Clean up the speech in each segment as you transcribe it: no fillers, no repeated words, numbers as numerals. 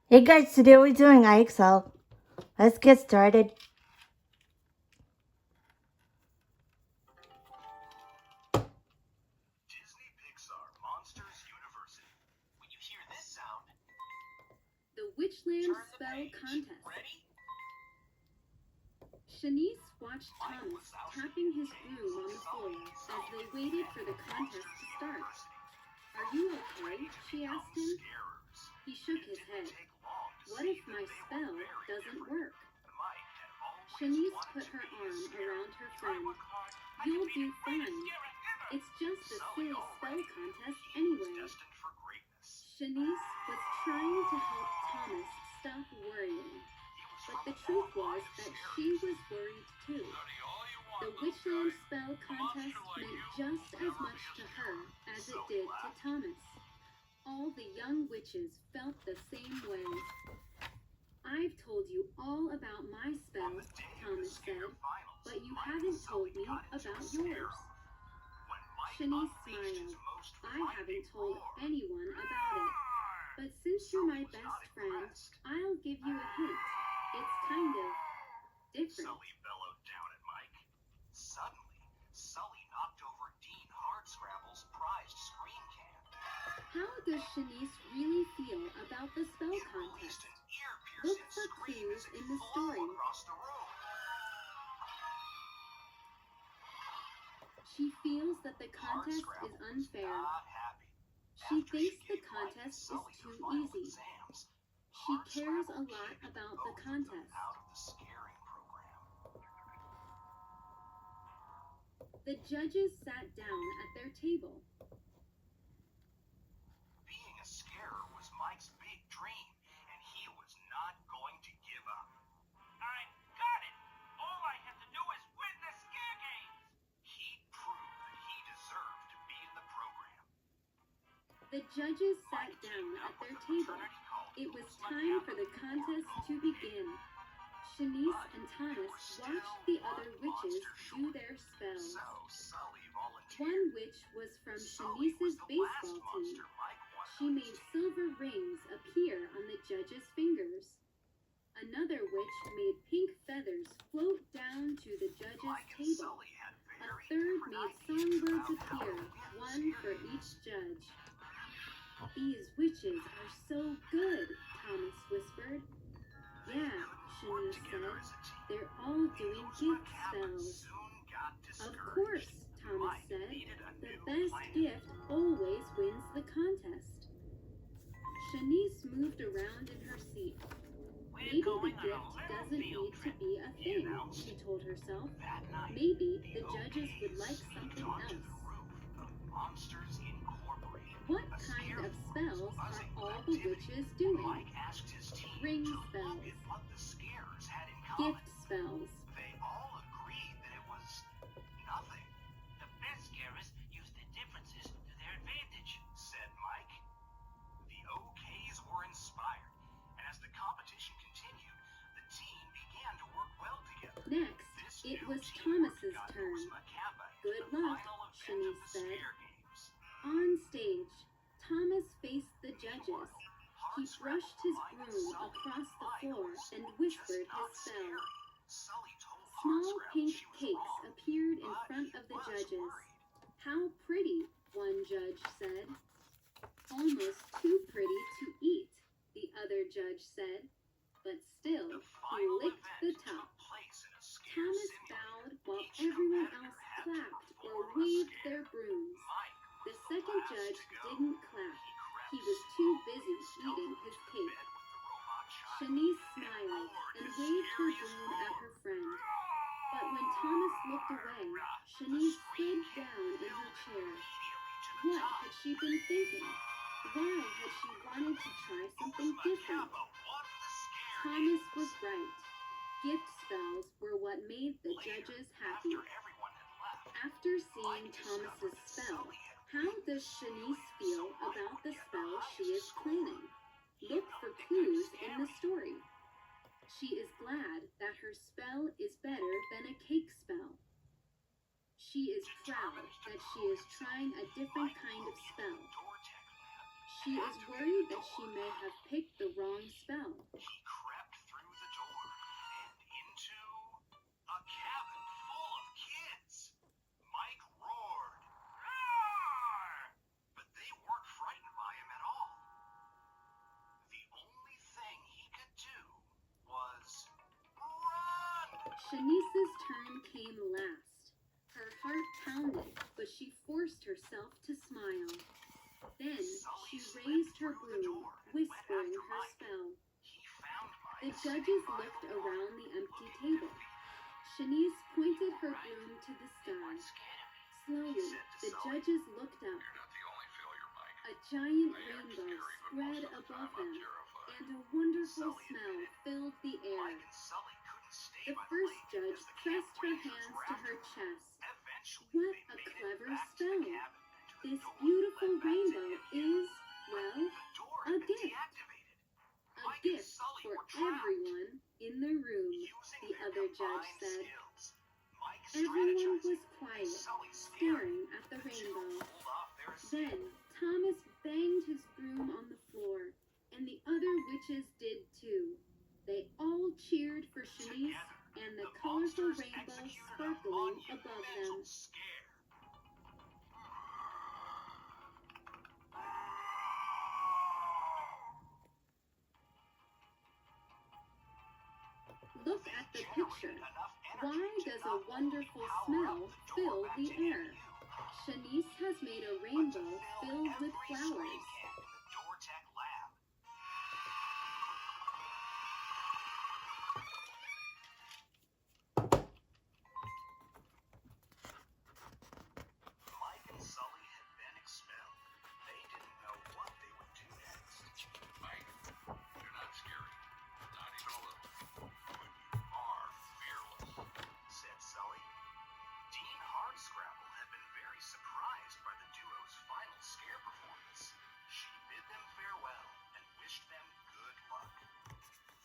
Hey guys, today we're doing IXL. Let's get started. Disney Pixar Monsters University. When you hear this sound, The Witchland turn the Spell page. Contest. Ready? Shanice watched Michael Thomas Wazowski, tapping his James broom on the floor as they waited for the contest to start. Are you okay? She asked him. Scarers. He shook his Didn't head. take long to What see if that my they were spell very doesn't different. work? Mike had always Shanice wanted put to her be a arm scarer. around her If I friend. work hard, I You'll can be do the greatest fine. scarer ever. It's just a Sully silly already spell knew contest he was anyway. destined for greatness. Shanice was trying to help Thomas stop worrying. He was But from the a truth long line was of that scarers. she was worried too. Study all you want, The little Witchland guy. Spell Contest meant just as much to her as it did to Thomas. All the young witches felt the same way. I've told you all about my spell, On the day of the Thomas scare said, finals, but you Mike haven't and Sully told me got into a about scare. yours. When Mike Shanice unleashed his smiled. most I frightening haven't told roar, anyone about it. But since you're my best friend, I'll give you a hint. It's kind of different. Sully bellowed down at Mike. Suddenly, Sully knocked over Dean Hardscrabble's prized screen can. How does Shanice really feel about the spell It contest? released an ear-piercing Look for scream clues as it in the flew story. across the room. She feels that the contest is Hardscrabble was unfair. not happy. She After thinks the gave Mike and contest is Sully too their final easy. exams, She cares a Hardscrabble lot kicked about the both of them contest. out of the scaring program. The judges sat down at their table. Being a scarer was Mike's big dream, and he was not going to give up. I got it! All I have to do is win the scare games! He proved that he deserved to be in the program. The judges sat down at their table. It was time for the contest to begin. Shanice and Thomas watched the other witches do their spells. So Sully volunteered. One witch was from Sully was Shanice's the baseball last team. monster Mike wanted She on made his team. silver rings appear on the judges' fingers. Another witch made pink feathers float down to the judges' Mike and table. Sully had A very third different made ideas songbirds about how to appear, win one the for scare each games. judge. These witches are so good, Thomas whispered. Yeah, Worked Shanice together said. as a team. They're all doing Those gift what happened spells. soon got Of discouraged. course, Thomas Mike said. needed a The new best plan. gift always wins the contest. Shanice moved around in her seat. Maybe the gift doesn't need to be a thing, she told herself. That night, Maybe the the judges would OKs like sneaked something onto else. the roof of Monsters Incorporated. What A kind scare of force spells are buzzing all with the activity. witches doing? Mike asked his team Ring to look spells. at what the scares had in common. Gift spells. They all agreed that it was nothing. The best scarers use the differences to their advantage, said Mike. The OKs were inspired, and as the competition continued, the team began to work well together. Next, This it new was teamwork Thomas's got turn. Norma Kappa into Good the luck, final event of Shanice the said. Scare Games. On stage, Thomas faced the judges. He brushed his broom across the floor and whispered his spell. Small pink cakes appeared in front of the judges. How pretty, one judge said. Almost too pretty to eat, the other judge said. But still, he licked the top. Thomas bowed while everyone else clapped or waved their brooms. The second judge didn't clap. He was too busy eating his cake. Shanice smiled and waved her broom at her friend. But when Thomas looked away, Shanice slid down in her chair. What had she been thinking? Why had she wanted to try something different? Thomas was right. Gift spells were what made the judges happy. After seeing Thomas's spell, how does Shanice feel about the spell she is planning? Look for clues in the story. She is glad that her spell is better than a cake spell. She is proud that she is trying a different kind of spell. She is worried that she may have picked the wrong spell. Shanice's turn came last. Her heart pounded, but she forced herself to smile. Then she raised her broom, whispering her spell. The judges looked around the empty table. Shanice pointed her broom to the sky. Slowly, the judges looked up. A giant rainbow spread above them, and a wonderful smell filled the air. The first judge pressed her hands to her chest. What a clever spell! This beautiful rainbow is, well, a gift. A gift for everyone in the room, the other judge said. Everyone was quiet, staring at the rainbow. Then Thomas banged his broom on the floor, and the other witches did too. They all cheered for Shanice and the colorful rainbow sparkling above them. Look at the picture. Why does a wonderful smell fill the air? Shanice has made a rainbow filled with flowers. Mike and Sully had been expelled. They didn't know what they would do next. Mike, you're not scary. Not even a little. But you are fearless, said Sully. Dean Hardscrabble had been very surprised by the duo's final scare performance. She bid them farewell and wished them good luck.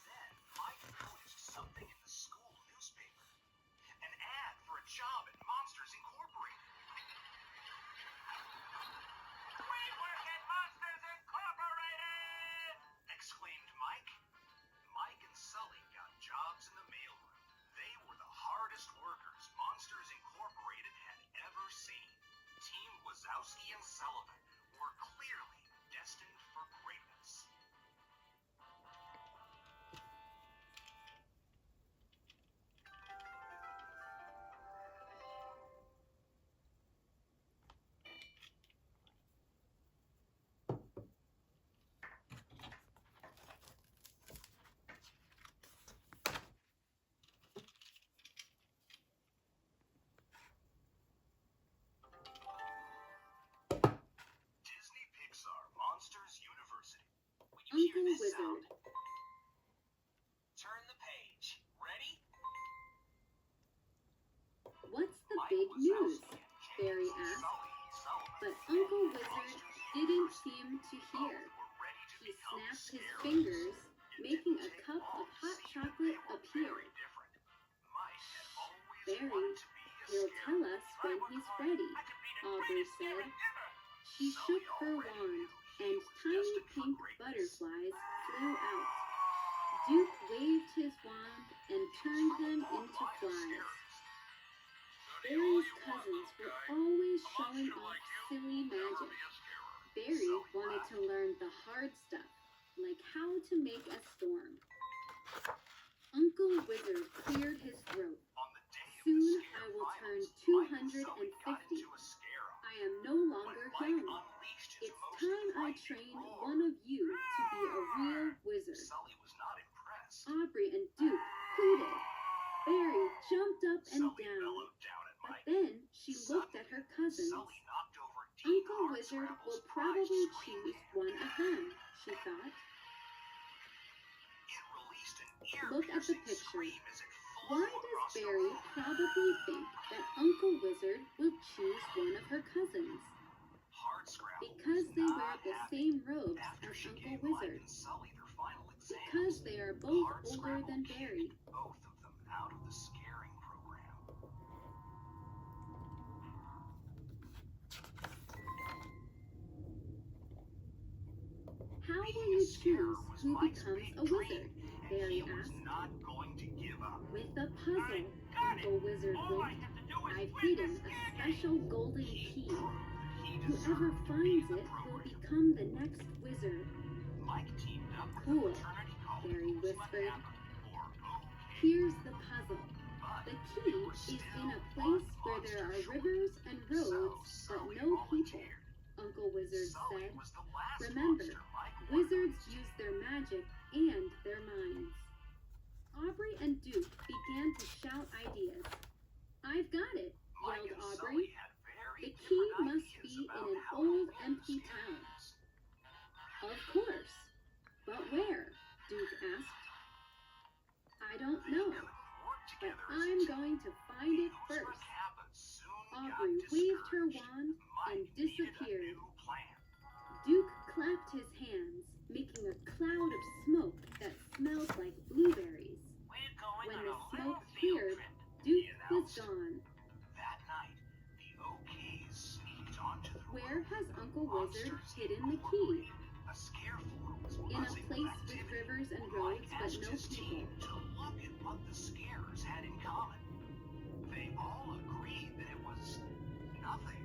Then Mike noticed something in the school newspaper. An ad for a job at Monsters Incorporated. We work at Monsters Incorporated! Exclaimed Mike. Mike and Sully got jobs in the mailroom. They were the hardest workers Monsters Incorporated had ever seen. Team Wazowski and Sullivan were clearly destined for greatness. Disney Pixar Monsters University. When you hear Uncle this Wizard. sound, turn the page. Ready? What's the Mike big Wazowski news? and James Barry and asked. Sully Sullivan But from Uncle Wizard Monsters didn't University seem to both hear. were ready to He become snapped his scarabs. fingers, It making didn't a take cup long of to hot see that chocolate they were appear. very different. Mike had always Barry, wanted to be a he'll scarab. tell us when he's ready, Aubrey said. She shook her wand, and tiny pink butterflies flew out. Duke waved his wand and turned them into flies. Barry's cousins were always showing off silly magic. Barry wanted to learn the hard stuff, like how to make a storm. Uncle Wizard cleared his throat. Soon I will turn 250. I am no longer young. It's time I trained one of you to be a real wizard. Sully was not impressed. Aubrey and Duke hooted. Barry jumped up and Sully down. bellowed down at But Mike. then she looked at her cousins. Sully knocked over Dean Uncle Wizard Hardscrabble's will prized probably screen choose can. one of them, she thought. It released an Look at the ear-piercing picture. scream as it Why flew does across the Barry room. probably think that Uncle Wizard will choose one of her cousins? Hardscrabble Because was they wear not the happy. same robes After as she Uncle gave Mike Wizard. and Sully their final exams, Because they are both older Hardscrabble than kicked Barry. both of them out of the scaring program. How will Being a you scarer choose was who Mike's becomes big a dream, wizard? and Barry he was asked. not going to give up. With a puzzle, Uncle Wizard winked. I've hidden a special golden key. Whoever finds it will become the next wizard. Mike teamed up with Cool, the fraternity college Barry Boostman whispered. Abbott, or OK. Here's the puzzle. But The key is in a place where there are rivers and roads, but no people, Uncle Wizard said. Remember, wizards use their magic and their minds. Aubrey and Duke began to shout ideas. I've got it, yelled Aubrey. The key must be in an old, empty town. Of course. But where? Duke asked. I don't know, but I'm going to find it first. Aubrey waved her wand and disappeared. Duke clapped his hands, making a cloud of smoke that smelled like blueberries. When the smoke cleared, Duke was gone. That night, the OKs sneaked onto the Where has Uncle Wizard hidden the key? A scare floor was In a buzzing place with with activity. rivers and Mike roads, but asked no his people. team to look at what the scarers had in common. They all agreed that it was nothing.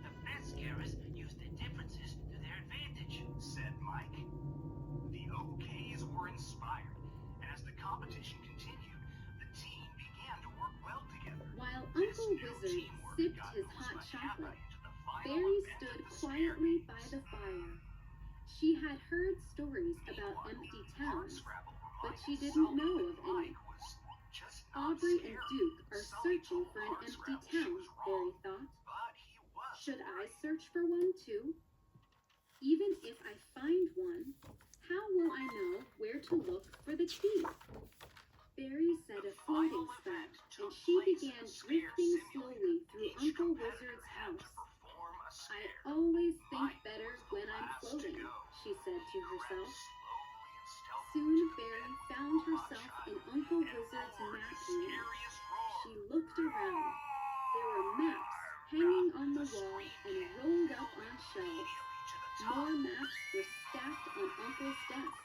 The best scarers used the differences to their advantage, said Mike. The OKs were inspired, and as the competition continued, the team began to work well together. While This Uncle new Wizard teamwork sipped got his Uzma hot Kappa chocolate, into the final Barry event stood of the quietly scare by games. the fire. She had heard stories about empty towns, but she didn't know of any. Aubrey and Duke are searching for an empty town, Barry thought. Should I search for one too? Even if I find one, how will I know where to look for the key? Barry said a floating spell, and she began drifting slowly through Uncle Wizard's house. I always think better when I'm floating, she said to herself. Soon Barry found herself in Uncle Wizard's map room. She looked around. There were maps hanging on the wall and rolled up on shelves. More maps were stacked on Uncle's desk.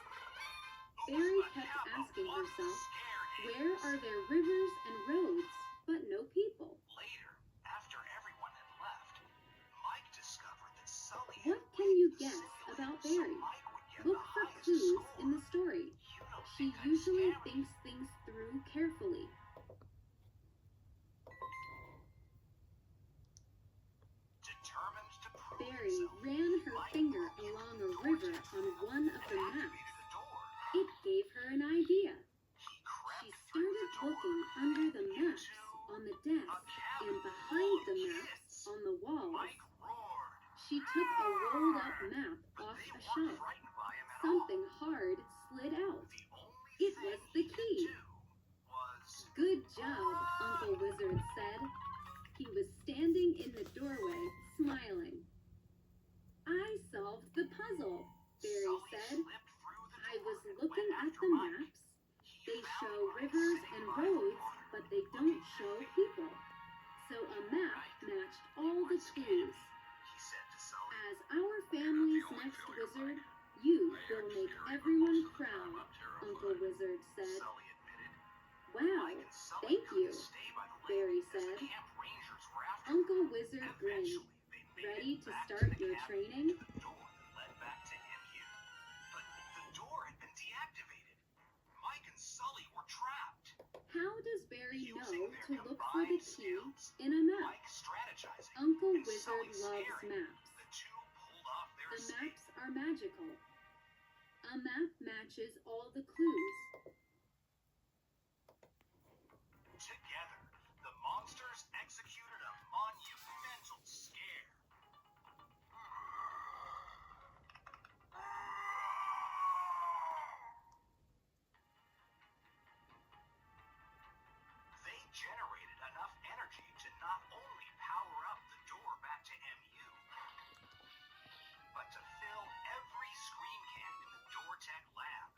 Barry kept asking herself, where are there rivers and roads, but no people? Later, after everyone had left, Mike discovered that Sully What can you guess about Barry? Look for clues in the story. She usually thinks things through carefully. Determined to prove Barry himself, ran her finger along a river on one of the maps. the door. It gave her an idea. He crept She through started the door looking under the maps into on the desk a cabin and behind the full of maps kids. on the walls. Mike roared. She took a rolled up map But off they a weren't shelf. frightened by him at Something all. hard slid out. The only It thing was the he could key. do was Good job, Uncle Wizard said. He was standing in the doorway, smiling. I solved the puzzle, Barry Sully said. slipped through the I door was and looking went at after the Mike. maps. He They found show Mike rivers sitting and by the roads, water, but they looking don't show angry. people. So a map matched all the clues. He said to Sully, As our family's next wizard, you will make everyone proud, Uncle Wizard said. Sully admitted. Wow, Mike and Sully thank couldn't you, stay by the lake Barry as the said. camp rangers were after Uncle them. Wizard grinned. Eventually, they made Ready it to back start the your cabin training? to the door that led back to MU. But the door had been deactivated. Mike and Sully were trapped. How does Barry know Using their to look for the combined key skills, in a map? Mike strategizing, Uncle and Wizard Sully loves staring. maps. The two pulled off their The escape. maps are magical. A map matches all the clues. Together, the monsters executed a monumental scare. They generated enough energy to not only power up the door back to MU, but to fill every screen can in the DoorTech lab.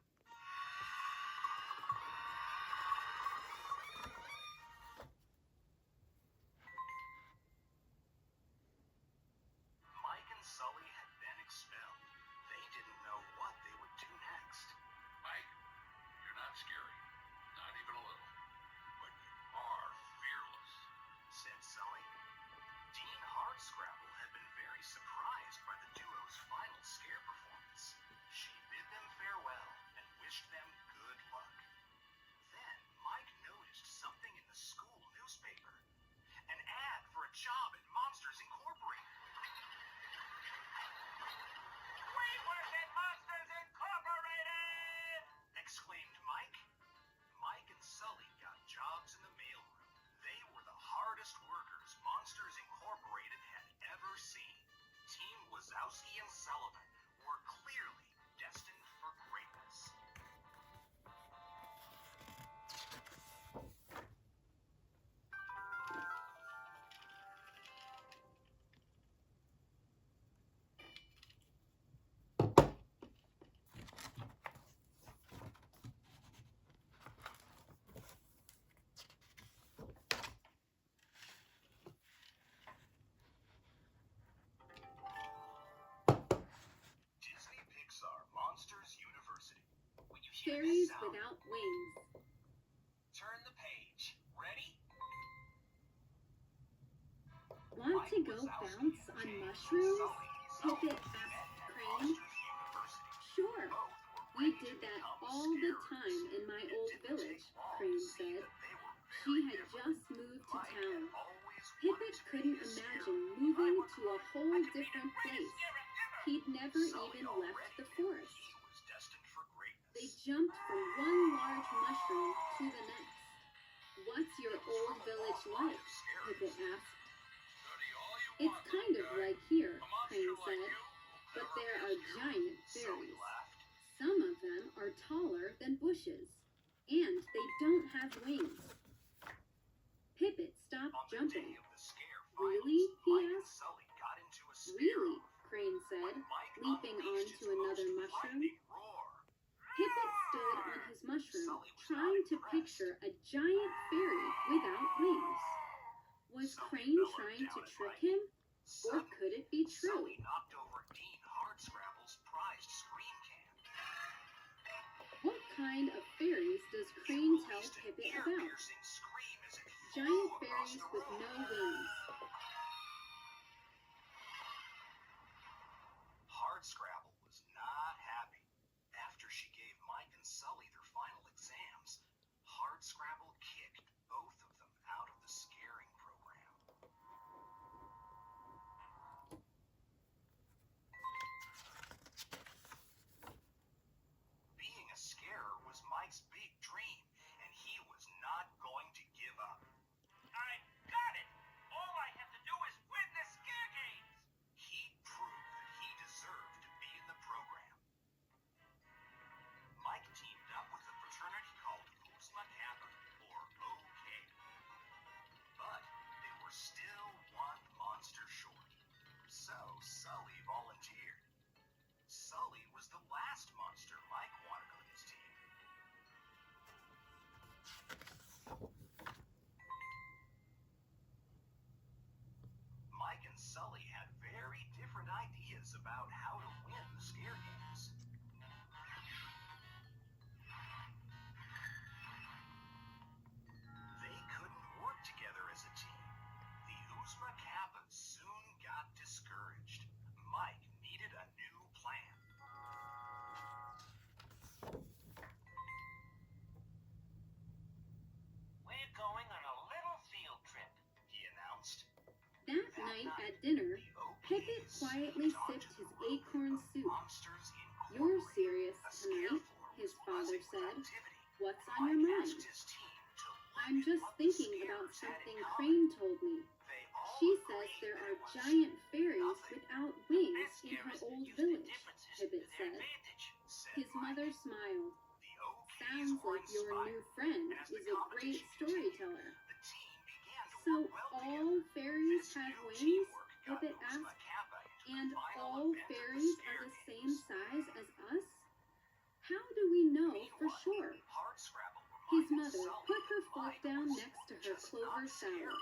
Sully got jobs in the mailroom. They were the hardest workers Monsters Incorporated had ever seen. Team Wazowski and Sullivan were clearly destined for greatness. Disney Pixar Monsters University. When you hear Fairies this sound, without wings. turn the page. Ready? Want to go bounce on mushrooms? Pippet asked Crane. Sure. We did that all the time in my old village, Crane said. She had just moved to town. Pippet couldn't imagine moving to a whole different place. He'd never even left the forest. They jumped from one large mushroom to the next. What's your old village like? Pippet asked. It's kind of like here, Crane said, but there are giant fairies. Some of them are taller than bushes, and they don't have wings. Pippet stopped jumping. Really? He asked. Really? Crane said, leaping onto another mushroom. Pippet stood on his mushroom, trying to picture a giant fairy without wings. Was Crane trying to trick him? Or could it be true? Sully knocked over Dean Hardscrabble's prized scream can. What kind of fairies does Crane tell Pippet about? Giant fairies with no wings. Hardscrabble was not happy. After she gave Mike and Sully their final exams, Hardscrabble kicked both of them out of the scaring program. Being a scarer was Mike's big dream, and he was not going to give up. I got it! All I have to do is win the scare games! He proved that he deserved to be in the program. Mike teamed up with a fraternity called Uzma Kappa, or OK. But they were still one monster short. So Sully volunteered. Sully was the last monster Mike wanted on his team. Mike and Sully had very different ideas about how to win the scare games. They couldn't work together as a team. The Uzma Kappa soon got discouraged. Mike needed a new plan. We're going on a little field trip, he announced. That night at dinner, Pippet quietly sipped his acorn soup. You're serious tonight, his father said. What's on your mind? I'm just thinking about something Crane told me. She says there are giant fairies without wings in her old village, Pippet said. His mother smiled. Sounds like your new friend is a great storyteller. So all fairies have wings? Pippet asked. And all fairies are the same size as us? How do we know for sure? His mother put her fork down next to her clover salad.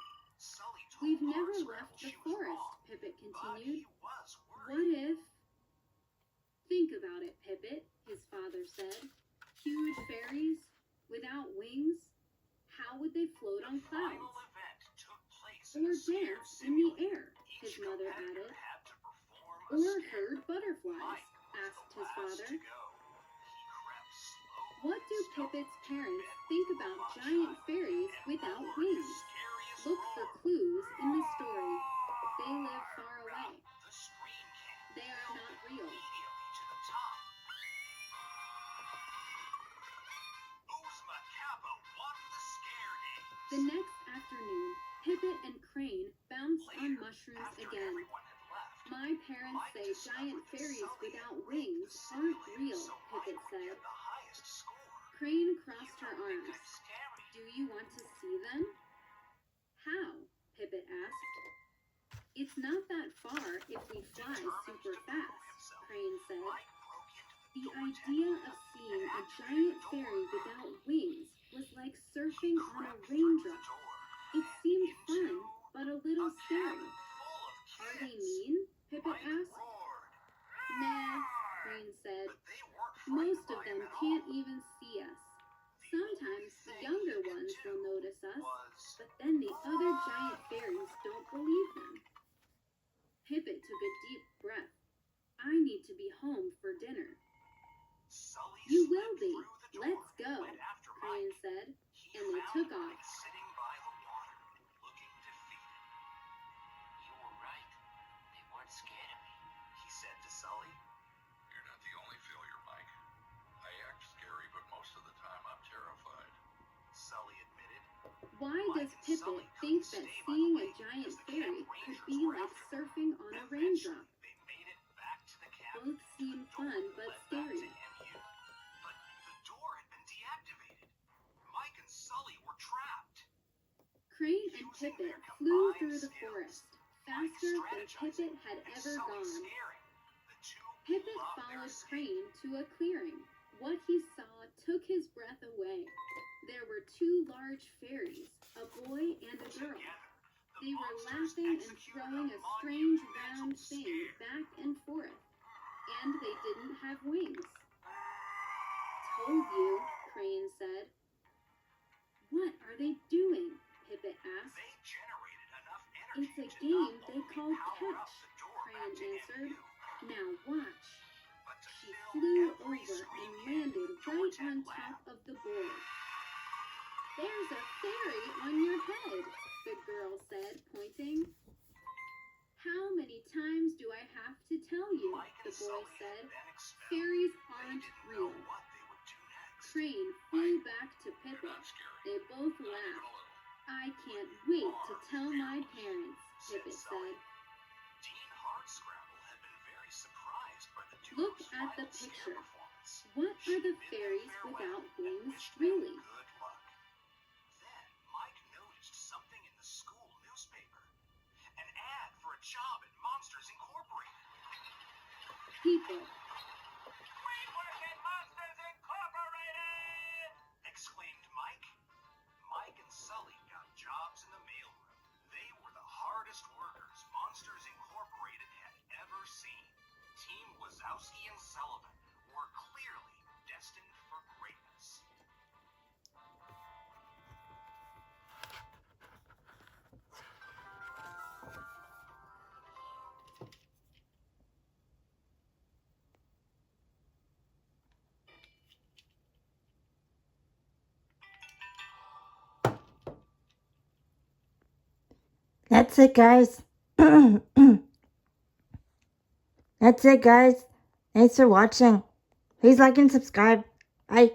We've never left the forest, Pippet continued. What if... Think about it, Pippet, his father said. Huge fairies, without wings, how would they float on clouds? Or dance in the air, his mother added. Or herd butterflies, asked his father. What do Pippet's parents think about giant fairies without wings? Look for clues in the story. They live far away. They are not real. Uzma Kappa won the The next afternoon, Pippet and Crane bounced on mushrooms After again. everyone had left, My parents Mike say discovered giant that fairies Sully without had wings the aren't same real, so Mike Pippet would said. get the highest score. Crane crossed her You don't think arms. I'm scary? Do you want to see them? How? Pippet asked. It's not that far if we fly Determined super to prove fast, himself, Crane said. Mike broke into The door idea deck of seeing a giant fairy without wings was like surfing on a raindrop. It seemed fun, but a little scary. Are they mean? Pippet asked. Nah, Crane said. Most of them can't even see us. Sometimes the younger ones will notice us, but then the other giant fairies don't believe them. Pippet took a deep breath. I need to be home for dinner. You will be. Let's go, Crane said, and they took off. Sitting by the water, looking defeated. You were right. They weren't scared of me, he said to Sully. You're not the only failure, Mike. I act scary, but most of the time I'm terrified. Sully admitted. Why does Pippet think that seeing a giant fairy could be like surfing on a raindrop? They made it back to the camp. Both seem fun but scary. But the door had been deactivated. Mike and Sully were trapped. Crane and Pippet flew through the forest, faster than Pippet had ever gone. Pippet followed Crane to a clearing. What he saw took his breath away. There were two large fairies, a boy and a girl. They were laughing and throwing a strange round thing back and forth, and they didn't have wings. Told you, Crane said. What are they doing? Pippet asked. They generated enough energy It's a to game not they only call power up catch, the door Crane back to answered. MU, Now watch. but to She fill flew every over screen and in landed the right Dortech on lab. top of the board. There's a fairy on your head, the girl said, pointing. How many times do I have to tell you? Mike The and boy Sully said. had been expelled. Fairies They aren't didn't know real. what they would do next. Crane flew back to You're Pippet. not scary. They both Not even a laughed. little. I can't wait to tell my parents, Pippet said. Dean Hardscrabble had been very surprised by the duo's Look at the final scare picture. performance. What She are the bid them fairies farewell without and wings, wished them really? good luck. Then Mike noticed something in the school newspaper. An ad for a job at Monsters Incorporated. People. We work at Monsters Incorporated! Exclaimed Mike. Mike and Sully got jobs in the mailroom. They were the hardest workers Monsters Incorporated had ever seen. Team Wazowski and Sullivan were clearly destined for greatness. That's it, guys. That's it, guys. Thanks for watching. Please like and subscribe. Bye.